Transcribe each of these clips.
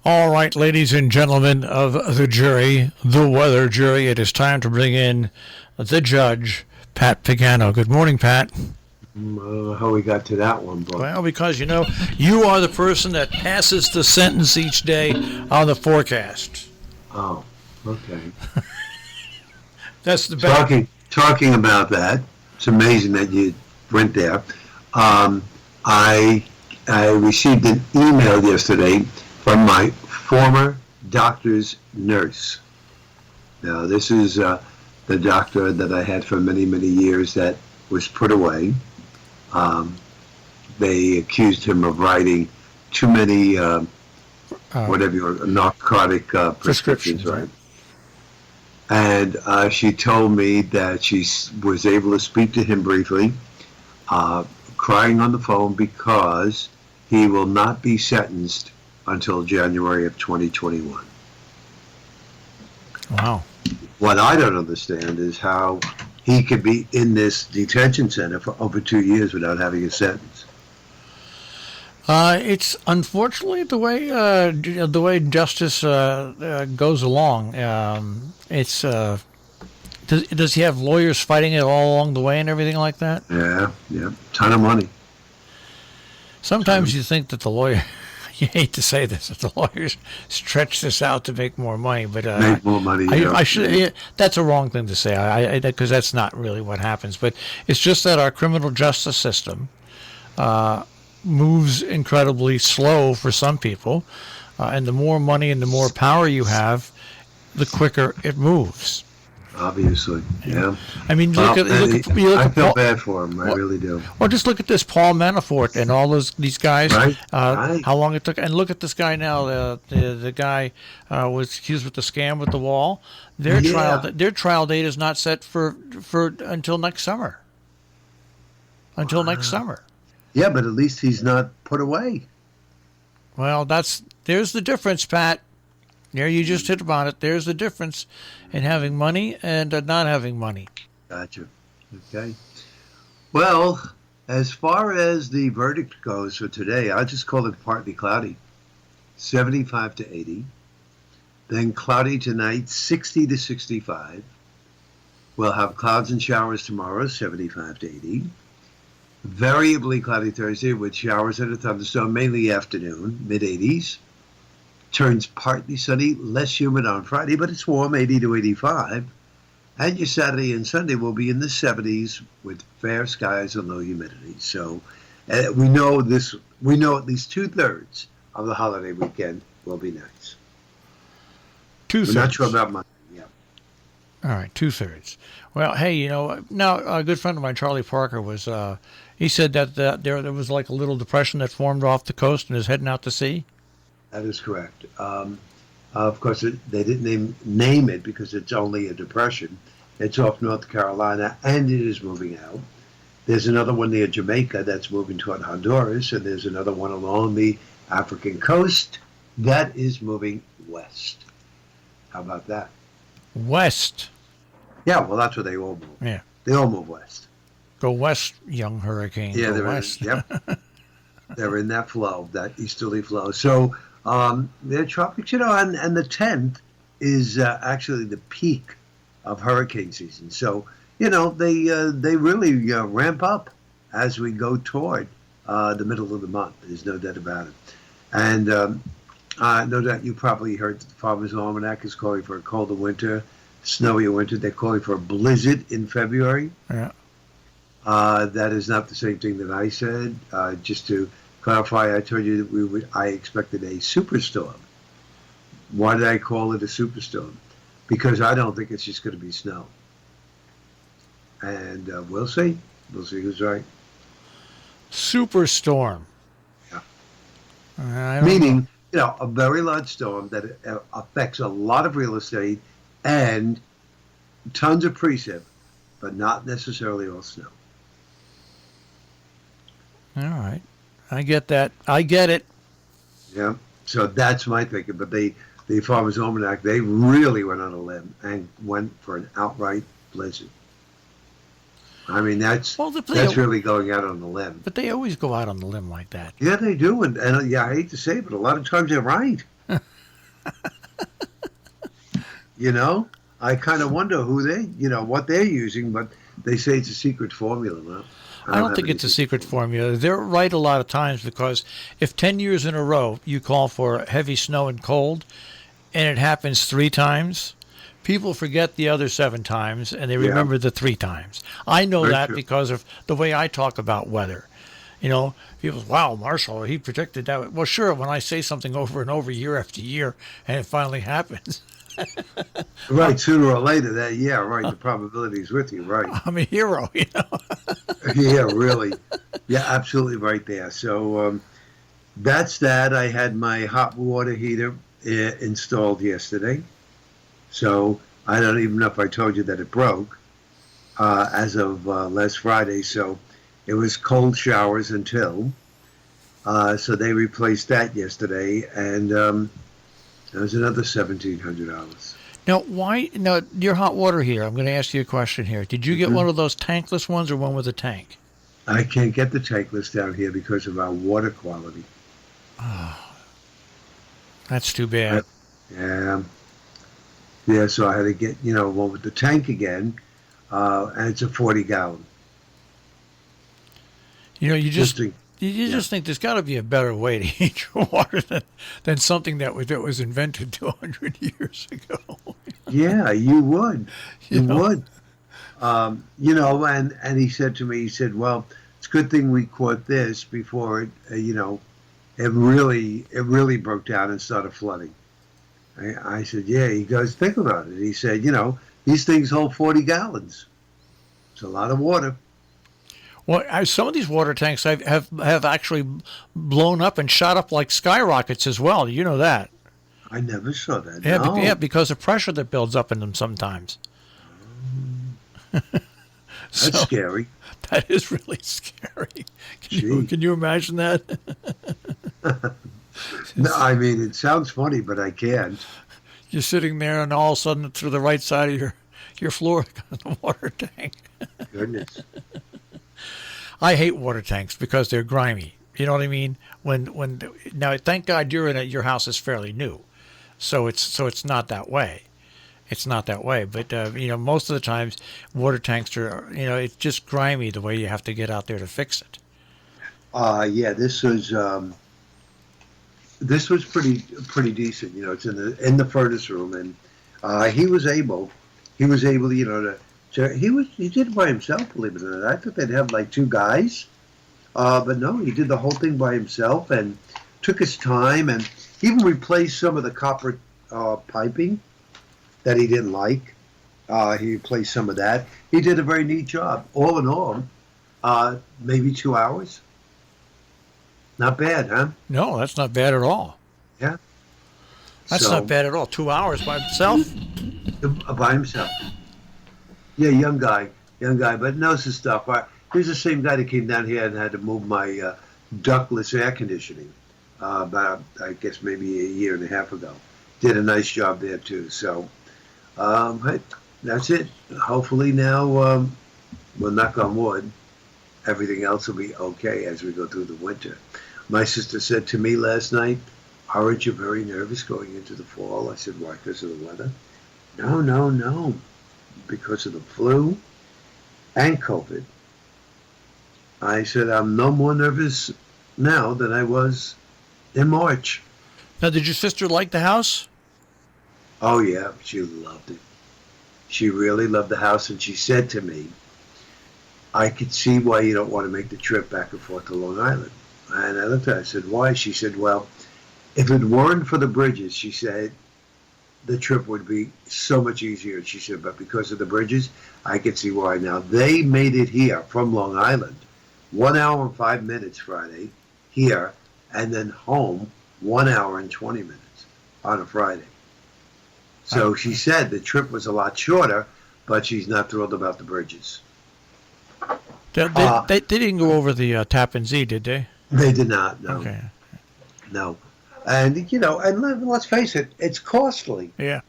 All right, ladies and gentlemen of the jury, the weather jury, it is time to bring in the judge, Pat Pagano. Good morning, Pat. How we got to that one, boy? Well, because, you are the person that passes the sentence each day on the forecast. Oh, okay. That's the best. Talking about that, it's amazing that you went there. I received an email yesterday from my former doctor's nurse. Now, this is the doctor that I had for many, many years that was put away. They accused him of writing too many, narcotic prescriptions, right? And she told me that she was able to speak to him briefly, crying on the phone because he will not be sentenced until January of 2021. Wow. What I don't understand is how he could be in this detention center for over 2 years without having a sentence. It's unfortunately the way justice goes along. Does he have lawyers fighting it all along the way and everything like that? Yeah, ton of money. Sometimes you think that the lawyer, you hate to say this, that the lawyers stretch this out to make more money, but make more money. I should. That's a wrong thing to say, because that's not really what happens. But it's just that our criminal justice system moves incredibly slow for some people, and the more money and the more power you have, the quicker it moves. Obviously, yeah. I mean, I feel bad for him. I really do. Or just look at this Paul Manafort and all these guys. Right. How long it took, and look at this guy now. The guy was accused with the scam with the wall. Their trial date is not set for until next summer. Until next summer. Yeah, but at least he's not put away. Well, there's the difference, Pat. There, you just hit upon it. There's the difference in having money and not having money. Gotcha. Okay. Well, as far as the verdict goes for today, I'll just call it partly cloudy, 75 to 80. Then cloudy tonight, 60 to 65. We'll have clouds and showers tomorrow, 75 to 80. Variably cloudy Thursday with showers and a thunderstorm, mainly afternoon, mid-80s. Turns partly sunny, less humid on Friday, but it's warm, 80 to 85. And your Saturday and Sunday will be in the 70s with fair skies and low humidity. So we know at least 2/3 of the holiday weekend will be nice. 2/3. We're not sure about Monday. Yeah. All right, 2/3. Well, hey, now a good friend of mine, Charlie Parker, was he said that there was like a little depression that formed off the coast and is heading out to sea. That is correct. Of course, they didn't name it because it's only a depression. It's off North Carolina, and it is moving out. There's another one near Jamaica that's moving toward Honduras, and there's another one along the African coast that is moving west. How about that? West. Yeah, well, that's where they all move. Yeah. They all move west. Go west, young hurricane. Yeah, Go west. Yep. They're in that flow, that easterly flow. So they're tropics, and the 10th is actually the peak of hurricane season. So, they really ramp up as we go toward the middle of the month. There's no doubt about it. And no doubt you probably heard that the Farmer's Almanac is calling for a colder winter, snowier winter. They're calling for a blizzard in February. Yeah. That is not the same thing that I said. Just to clarify, I told you that I expected a superstorm. Why did I call it a superstorm? Because I don't think it's just going to be snow. And we'll see. We'll see who's right. Superstorm. Yeah. Meaning, a very large storm that affects a lot of real estate and tons of precip, but not necessarily all snow. All right. I get that. I get it. Yeah. So that's my thinking. But the Farmer's Almanac, they really went on a limb and went for an outright blizzard. I mean, that's really going out on the limb. But they always go out on the limb like that. Yeah, they do. And I hate to say it, but a lot of times they're right. You know, I kind of wonder who what they're using, but they say it's a secret formula. Well, I don't think it's a secret formula. They're right a lot of times because if 10 years in a row you call for heavy snow and cold and it happens 3 times, people forget the other 7 times and they remember the 3 times. I know Very that true. because of the way I talk about weather. You know, people say, wow, Marshall, he predicted that. Well, sure, when I say something over and over year after year and it finally happens. Right, sooner or later, the probability is with you, right? I'm a hero, you know. Yeah, really. Yeah, absolutely right there. So that's that. I had my hot water heater installed yesterday. So I don't even know if I told you that it broke as of last Friday. So it was cold showers until. So they replaced that yesterday, and that was another $1,700. Now, your hot water heater, I'm going to ask you a question here. Did you get one of those tankless ones or one with a tank? I can't get the tankless down here because of our water quality. That's too bad. Yeah. Yeah, so I had to get, one with the tank again, and it's a 40-gallon. You know, you just think there's got to be a better way to heat your water than something that was invented 200 years ago. Yeah, you would. You know? would. And he said to me, he said, well, it's a good thing we caught this before it, it really broke down and started flooding. I said, yeah. He goes, think about it. He said, these things hold 40 gallons. It's a lot of water. Well, some of these water tanks have actually blown up and shot up like skyrockets as well. You know that? I never saw that. Yeah, No. yeah, because of pressure that builds up in them sometimes. That's scary. That is really scary. Can you imagine that? No, I mean, it sounds funny, but I can't. You're sitting there, and all of a sudden, through the right side of your floor, got a water tank. Goodness. I hate water tanks because they're grimy. You know what I mean? Now, thank God your house is fairly new, so it's not that way. It's not that way. But most of the times, water tanks are it's just grimy the way you have to get out there to fix it. Yeah, this was pretty decent. It's in the furnace room, and he was able, he did it by himself. Believe it or not, I thought they'd have like 2 guys, but no, he did the whole thing by himself and took his time, and even replaced some of the copper piping that he didn't like. He replaced some of that. He did a very neat job. All in all, maybe 2 hours. Not bad, huh? No, that's not bad at all. Yeah. That's not bad at all. 2 hours by himself? By himself. Yeah, young guy, but knows his stuff. He's the same guy that came down here and had to move my ductless air conditioning about, I guess, maybe a year and a half ago. Did a nice job there, too. So, that's it. Hopefully now, we'll knock on wood, everything else will be okay as we go through the winter. My sister said to me last night, aren't you very nervous going into the fall? I said, why, because of the weather? No. Because of the flu and COVID. I said, I'm no more nervous now than I was in March. Now, did your sister like the house? Oh, yeah, she loved it. She really loved the house, and she said to me, I could see why you don't want to make the trip back and forth to Long Island. And I looked at her, I said, why? She said, well, if it weren't for the bridges, she said, the trip would be so much easier. She said, but because of the bridges, I can see why. Now, they made it here from Long Island, 1 hour and 5 minutes Friday, here, and then home 1 hour and 20 minutes on a Friday. So she said the trip was a lot shorter, but she's not thrilled about the bridges. They didn't go over the Tappan Zee, did they? They did not, no. Okay. No. And, and let's face it, it's costly. Yeah,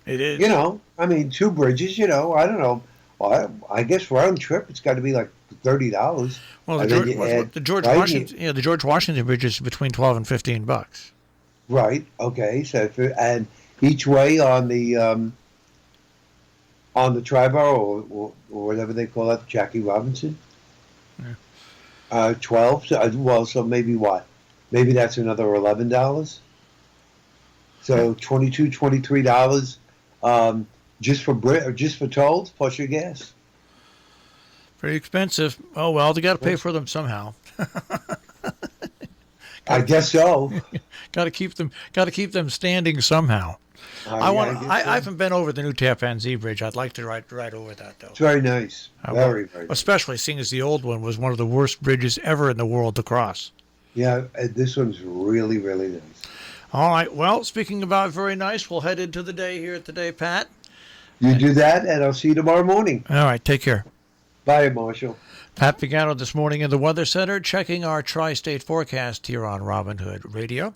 it is. 2 bridges, I don't know. Well, I guess round trip, it's got to be like $30. Well, the George Washington Bridge is between $12 and $15. Right. Okay. So and each way on the Tri-Bar or whatever they call it, Jackie Robinson. Yeah. 12. So maybe what? Maybe that's another $11. So $23 just for tolls plus your gas. Pretty expensive. Oh well, they got to pay for them somehow. I guess so. Got to keep them. Got to keep them standing somehow. I Yeah, want. guess I so. haven't been over the new Tappan Zee Bridge. I'd like to ride over that though. It's very nice. Very, very nice. Especially seeing as the old one was one of the worst bridges ever in the world to cross. Yeah, this one's really, really nice. All right. Well, speaking about very nice, we'll head into the day here today, Pat. You do that, and I'll see you tomorrow morning. All right. Take care. Bye, Marshall. Pat Pagano this morning in the Weather Center, checking our tri-state forecast here on Robin Hood Radio.